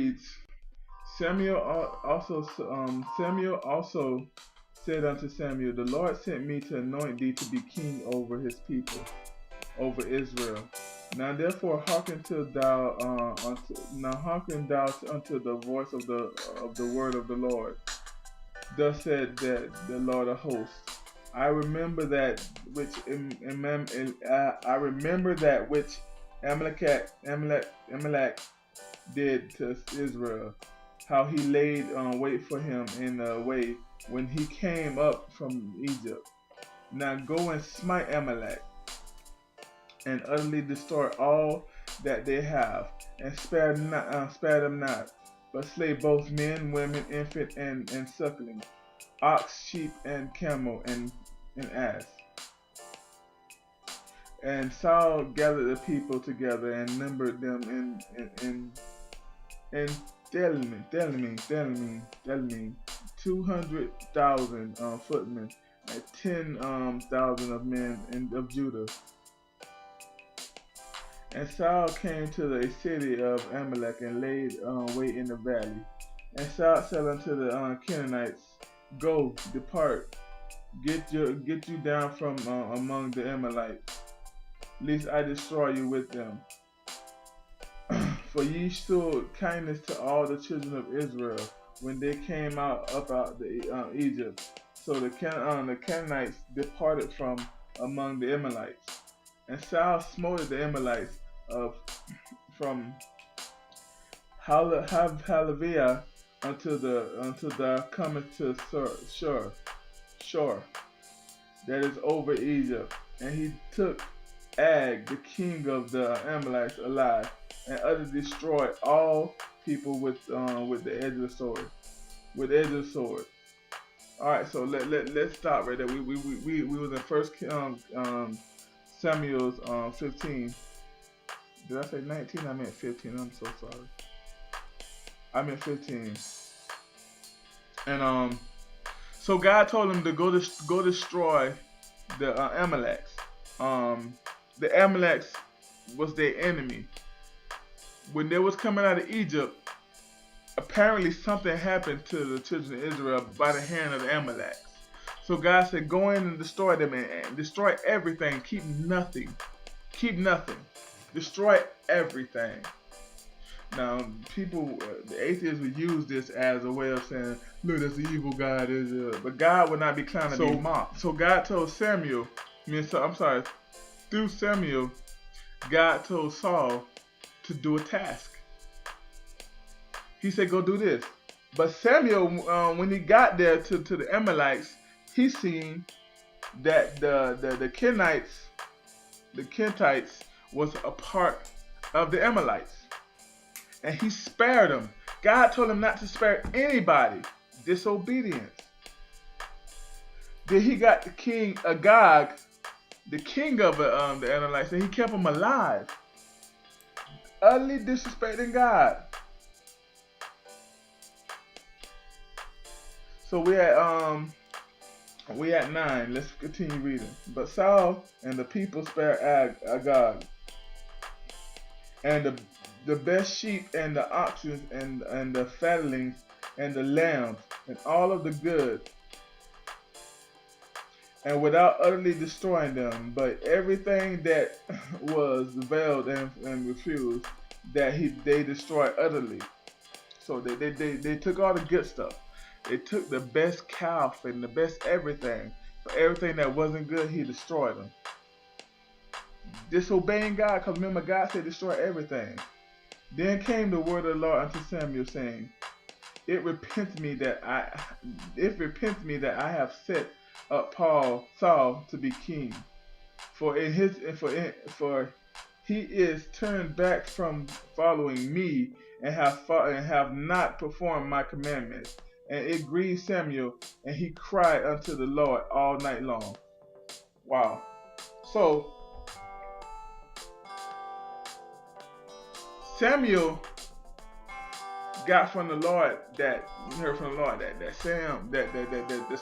reads, Samuel also said unto Samuel, the Lord sent me to anoint thee to be king over his people, over Israel. Now therefore hearken thou unto the voice of the word of the Lord. Thus said the Lord of hosts. I remember that which Amalek did to Israel, how he laid wait for him in the way when he came up from Egypt. Now go and smite Amalek, and utterly destroy all that they have, and spare them not, but slay both men, women, infant, and suckling, ox, sheep, and camel, and ass. And Saul gathered the people together and numbered them in telling me 200,000 footmen and 10,000 of men of Judah. And Saul came to the city of Amalek and laid wait in the valley. And Saul said unto the Canaanites, Go, depart, get you down from among the Amalekites, lest I destroy you with them. For ye showed kindness to all the children of Israel when they came up out of Egypt. So the Canaanites departed from among the Amalekites. And Saul smote the Amalekites from Halavia until thou comest to Shore, that is over Egypt. And he took Ag, the king of the Amalekites, alive, and utterly destroyed all people with the edge of the sword. With the edge of the sword. All right, so let's stop right there. We was in First Samuel's 15. Did I say 19? I meant 15. I'm so sorry. I meant 15. And so God told him to go destroy the Amalekites. The Amalekites was their enemy. When they was coming out of Egypt, apparently something happened to the children of Israel by the hand of the Amalekites. So God said, go in and destroy them and destroy everything. Keep nothing. Keep nothing. Destroy everything. Now, people, the atheists would use this as a way of saying, look, that's the evil God. But God would not be clowned to be mocked. So God told Samuel, through Samuel, God told Saul to do a task. He said, go do this. But Samuel, when he got there to the Amalekites, he seen that the Kenites was a part of the Amalekites. And he spared them. God told him not to spare anybody. Disobedience. Then he got the king Agag, the king of the Amalekites, and he kept him alive. Utterly disrespecting God. So we at 9. Let's continue reading. But Saul and the people spared Agag, and the best sheep and the oxen and the fatlings and the lambs and all of the good, and without utterly destroying them, but everything that was veiled and refused, they destroyed utterly. So they took all the good stuff. They took the best calf and the best everything. But everything that wasn't good, he destroyed them. Disobeying God, because remember God said destroy everything. Then came the word of the Lord unto Samuel, saying, It repents me that I have set up Saul to be king, for he is turned back from following me, and have not performed my commandments. And it grieved Samuel, and he cried unto the Lord all night long. Wow. So Samuel got from the Lord that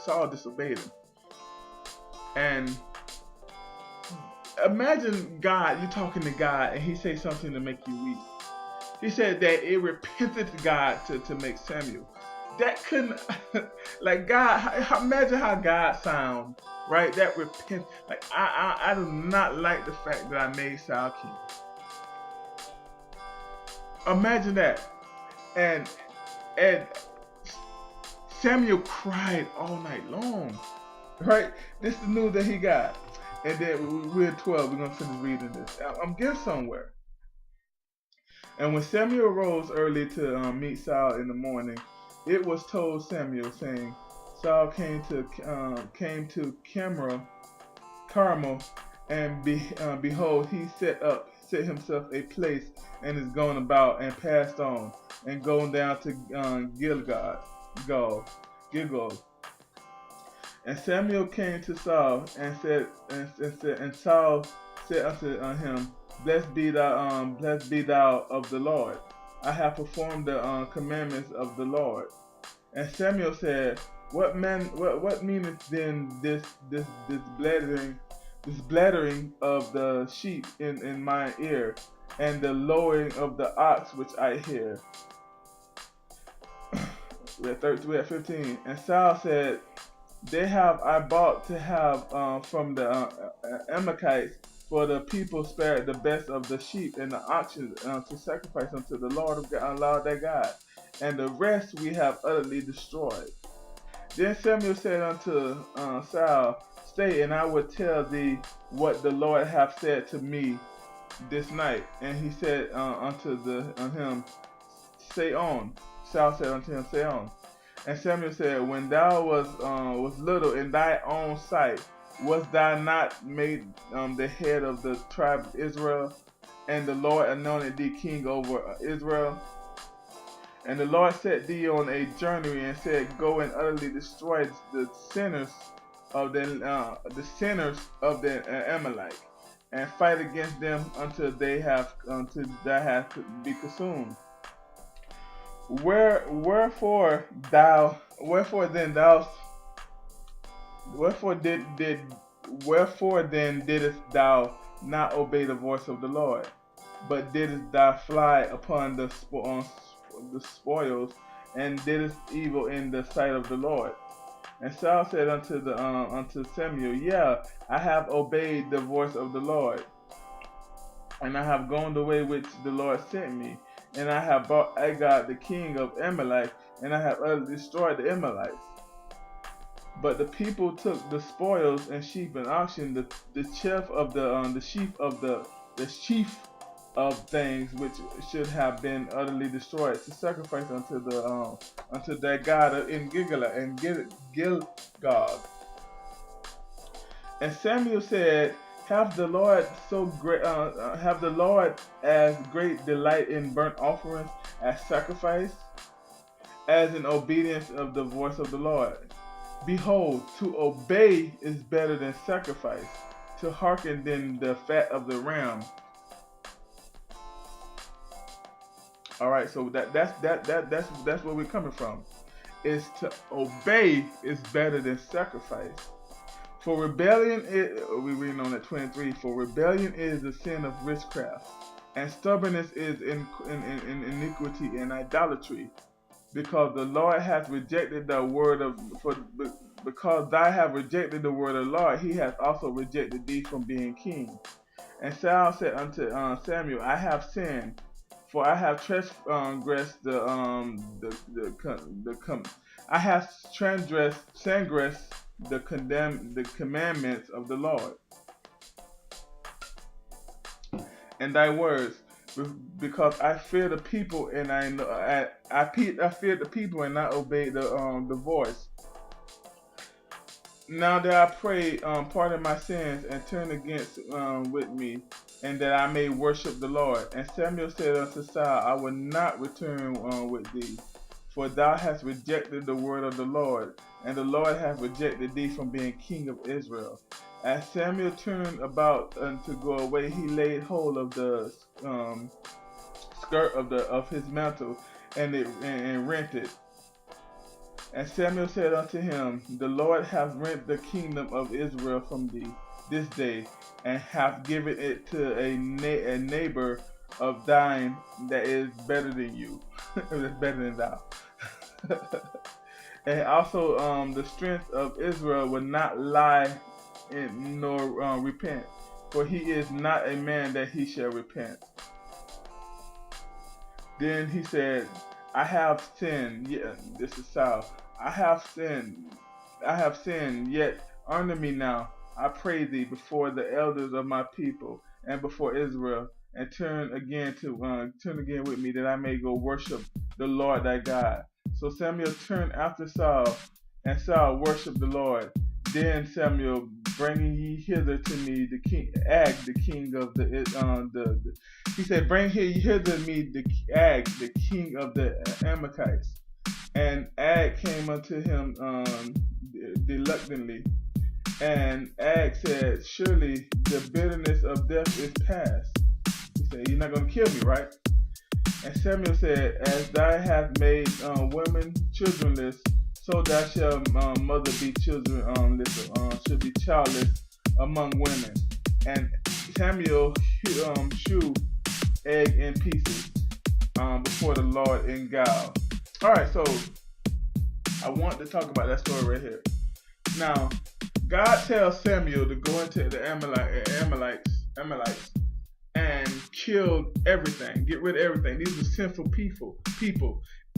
Saul disobeyed him. And imagine God, you talking to God, and he say something to make you weep. He said that it repented God to make Samuel. That couldn't, like God, imagine how God sounds, right? That repent, like I do not like the fact that I made Saul king. Imagine that. And and Samuel cried all night long, right? This is the news that he got. And then we're at 12, we're going to finish reading this. I'm getting somewhere. And when Samuel rose early to meet Saul in the morning, it was told Samuel, saying, Saul came to Carmel, and behold, he set himself a place, and is going about, and passed on, and going down to Gilgal. And Samuel came to Saul and said, and Saul said unto him, Blessed be thou of the Lord. I have performed the commandments of the Lord. And Samuel said, What meaneth then this blathering of the sheep in my ear, and the lowing of the ox which I hear? We're at 15. And Saul said, They have I bought to have from the Amalekites, for the people spared the best of the sheep and the oxen to sacrifice unto the Lord their God, and the rest we have utterly destroyed. Then Samuel said unto Saul, Stay, and I will tell thee what the Lord hath said to me this night. And he said unto him, Say on. Saul said unto him, Say on. And Samuel said, When thou was little in thy own sight, was thou not made the head of the tribe of Israel? And the Lord anointed thee king over Israel. And the Lord set thee on a journey, and said, Go and utterly destroy the sinners of the Amalek, and fight against them until thou hast be consumed. Wherefore then didst thou not obey the voice of the Lord, but didst thou fly upon the spoils, and didst evil in the sight of the Lord? And Saul said unto Samuel, Yeah, I have obeyed the voice of the Lord, and I have gone the way which the Lord sent me, and I have brought Agag the king of Amalek, and I have utterly destroyed the Amalekites. But the people took the spoils and sheep and oxen, the chief of the sheaf of things which should have been utterly destroyed, to sacrifice unto their God in Gilgal. And Samuel said, Have the Lord as great delight in burnt offerings as sacrifice, as in obedience of the voice of the Lord? Behold, to obey is better than sacrifice, to hearken than the fat of the ram. All right, so that's where we're coming from. Is to obey is better than sacrifice. For rebellion is, we reading on at 23. For rebellion is the sin of witchcraft, and stubbornness is in iniquity and idolatry. Because the Lord hath rejected the word because thou have rejected the word of the Lord, he hath also rejected thee from being king. And Saul said unto Samuel, I have sinned, for I have transgressed I have transgressed the commandments of the Lord, and thy words, because I fear the people, and I feared the people, and not obeyed the voice. Now that I pray, pardon my sins, and turn against with me, and that I may worship the Lord. And Samuel said unto Saul, I will not return with thee, for thou hast rejected the word of the Lord, and the Lord hath rejected thee from being king of Israel. As Samuel turned about to go away, he laid hold of the skirt of his mantle, and rent it. And Samuel said unto him, The Lord hath rent the kingdom of Israel from thee this day, and hath given it to a neighbor of thine that is better than you. That's better than thou. And also, the strength of Israel will not lie nor repent, for he is not a man that he shall repent. Then he said, I have sinned. Yeah, this is Saul. I have sinned. I have sinned. Yet honor me now, I pray thee, before the elders of my people and before Israel, and turn again with me, that I may go worship the Lord thy God. So Samuel turned after Saul, and Saul worshipped the Lord. Then Samuel, bringing ye hither to me the king, Ag, the king of he said, bring hither to me the Ag, the king of the Amalekites. And Ag came unto him reluctantly. And Ag said, surely the bitterness of death is past. He said, you're not going to kill me, right? And Samuel said, as thou hast made women childrenless, so thou shalt mother be childrenless, should be childless among women. And Samuel shewed Ag in pieces before the Lord in Gilgal. Alright, so I want to talk about that story right here. Now, God tells Samuel to go into the Amalekites and kill everything, get rid of everything. These were sinful people.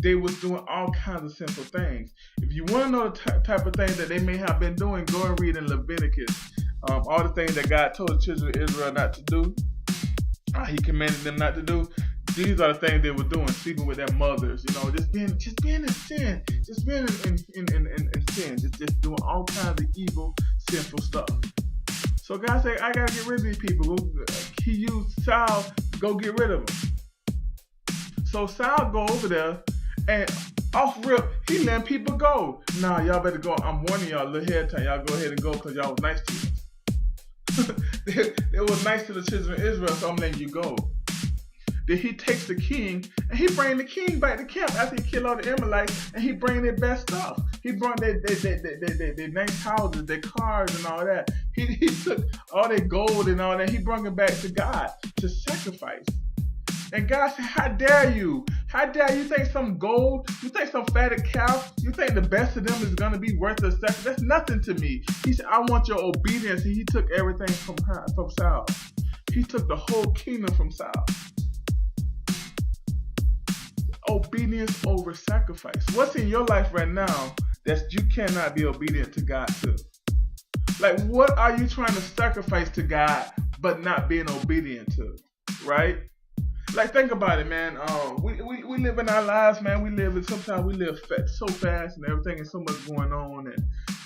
They was doing all kinds of sinful things. If you want to know the type of things that they may have been doing, go and read in Leviticus. All the things that God told the children of Israel not to do, He commanded them not to do. These are the things they were doing, sleeping with their mothers, just being in sin, just being in sin, just doing all kinds of evil, sinful stuff. So God said, I gotta get rid of these people. He used Saul to go get rid of them. So Saul go over there and off rip, he letting people go. Nah, y'all better go. I'm warning y'all a little ahead of time. Y'all go ahead and go because y'all was nice to us. They was nice to the children of Israel, so I'm letting you go. Then he takes the king and he bring the king back to camp after he killed all the Amalekites, and he bring their best stuff. He brought their nice houses, their cars and all that. He took all their gold and all that. He brought it back to God to sacrifice. And God said, how dare you? How dare you think some gold, you think some fatted cow, you think the best of them is going to be worth a sacrifice? That's nothing to me. He said, I want your obedience. And he took everything from Saul. He took the whole kingdom from Saul. Obedience over sacrifice. What's in your life right now that you cannot be obedient to God to? Like, what are you trying to sacrifice to God but not being obedient to? Right? Like, think about it, man. We live in our lives, man. Sometimes we live so fast and everything, and so much going on,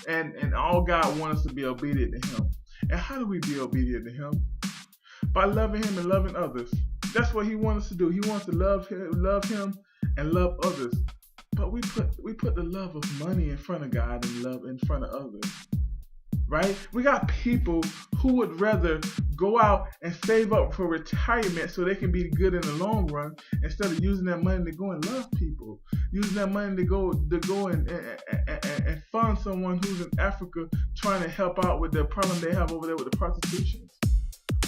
and all God wants us to be obedient to Him. And how do we be obedient to Him? By loving Him and loving others. That's what He wants us to do. He wants to love Him and love others. But we put the love of money in front of God and love in front of others. Right? We got people who would rather go out and save up for retirement so they can be good in the long run, instead of using that money to go and love people, using that money to go and fund someone who's in Africa trying to help out with the problem they have over there with the prostitution.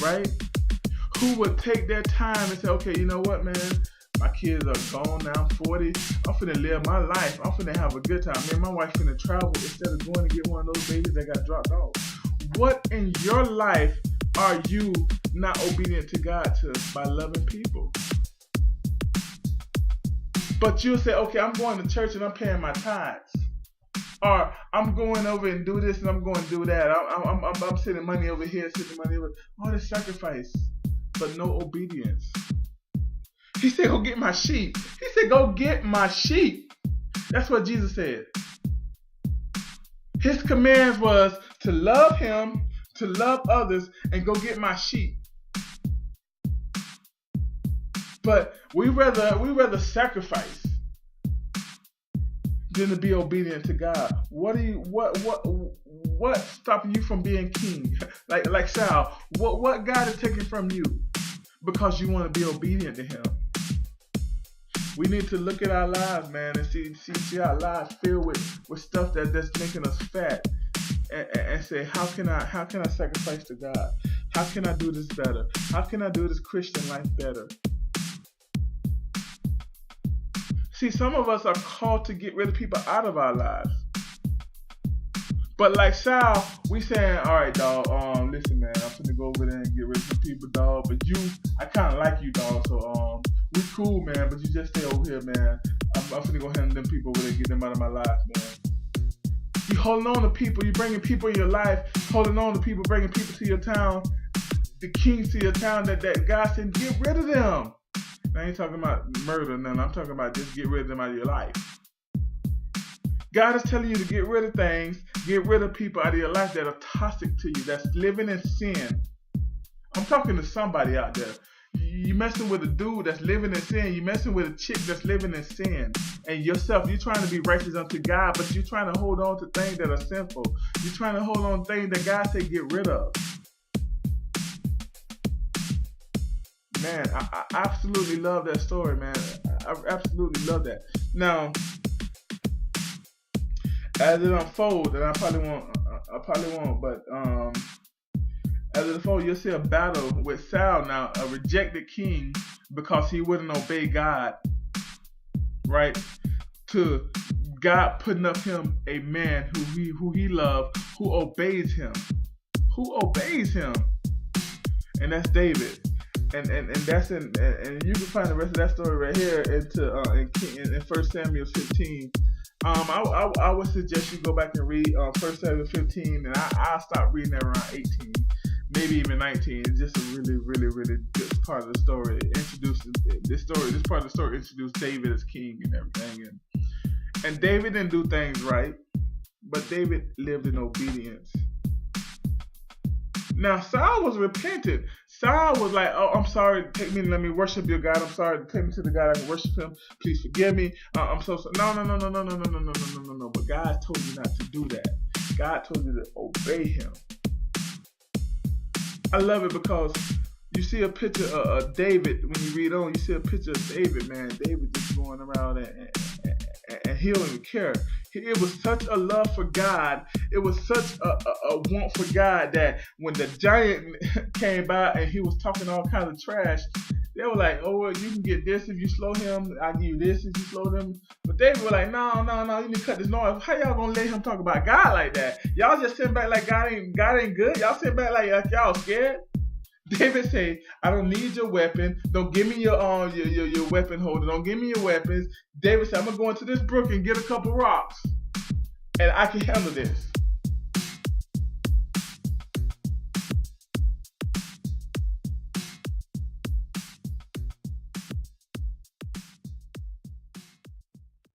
Right? Who would take their time and say, okay, you know what, man? My kids are gone now, I'm 40. I'm finna live my life. I'm finna have a good time. Me and my wife finna travel instead of going to get one of those babies that got dropped off. What in your life are you not obedient to God to by loving people? But you'll say, okay, I'm going to church and I'm paying my tithes. Or I'm going over and do this and I'm going to do that. I'm sending money over here, sending money over. All this sacrifice, but no obedience. He said, go get my sheep. He said, go get my sheep. That's what Jesus said. His commands was to love Him, to love others, and go get my sheep. But we rather sacrifice than to be obedient to God. What's stopping you from being king? like Saul, what God is taking from you because you want to be obedient to Him? We need to look at our lives, man, and see our lives filled with stuff that's making us fat, and say, how can I sacrifice to God? How can I do this better? How can I do this Christian life better? See, some of us are called to get rid of people out of our lives. But like Saul, we saying, all right, dog, listen, man, I'm finna go over there and get rid of some people, dog. But I kind of like you, dog. So, we cool, man. But you just stay over here, man. I'm finna go handle them people over there and get them out of my life, man. You holding on to people. You bringing people in your life. Holding on to people, bringing people to your town. The kings to your town that God said, get rid of them. I ain't talking about murder, none. I'm talking about just get rid of them out of your life. God is telling you to get rid of things, get rid of people out of your life that are toxic to you, that's living in sin. I'm talking to somebody out there. You messing with a dude that's living in sin. You messing with a chick that's living in sin. And yourself, you're trying to be righteous unto God, but you're trying to hold on to things that are sinful. You're trying to hold on to things that God said get rid of. Man, I absolutely love that story, man. I absolutely love that. Now, as it unfolds, and I probably won't, but as it unfolds, you'll see a battle with Saul now, a rejected king, because he wouldn't obey God, right? To God putting up him a man who he loved, who obeys him, and that's David. And that's and you can find the rest of that story right here in 1 Samuel 15. I would suggest you go back and read 1 Samuel 15, and I'll stop reading at around 18, maybe even 19. It's just a really, really, really good part of the story. This part of the story introduced David as king and everything, and David didn't do things right, but David lived in obedience. Now, Saul was repentant. Saul was like, oh, I'm sorry, take me and let me worship your God. I'm sorry, take me to the God I can worship him. Please forgive me. I'm so sorry. No. But God told you not to do that. God told you to obey him. I love it because you see a picture of David. When you read on, you see a picture of David, man. David just going around and he don't even care. It was such a love for God. It was such a want for God that when the giant came by and he was talking all kinds of trash, they were like, oh, well, you can get this if you slow him. I'll give you this if you slow them. But David was like, no, you need to cut this noise. How y'all gonna let him talk about God like that? Y'all just sitting back like God ain't good. Y'all sitting back like y'all scared. David said, I don't need your weapon. Don't give me your weapon holder. Don't give me your weapons. David said, I'm going to go into this brook and get a couple rocks. And I can handle this.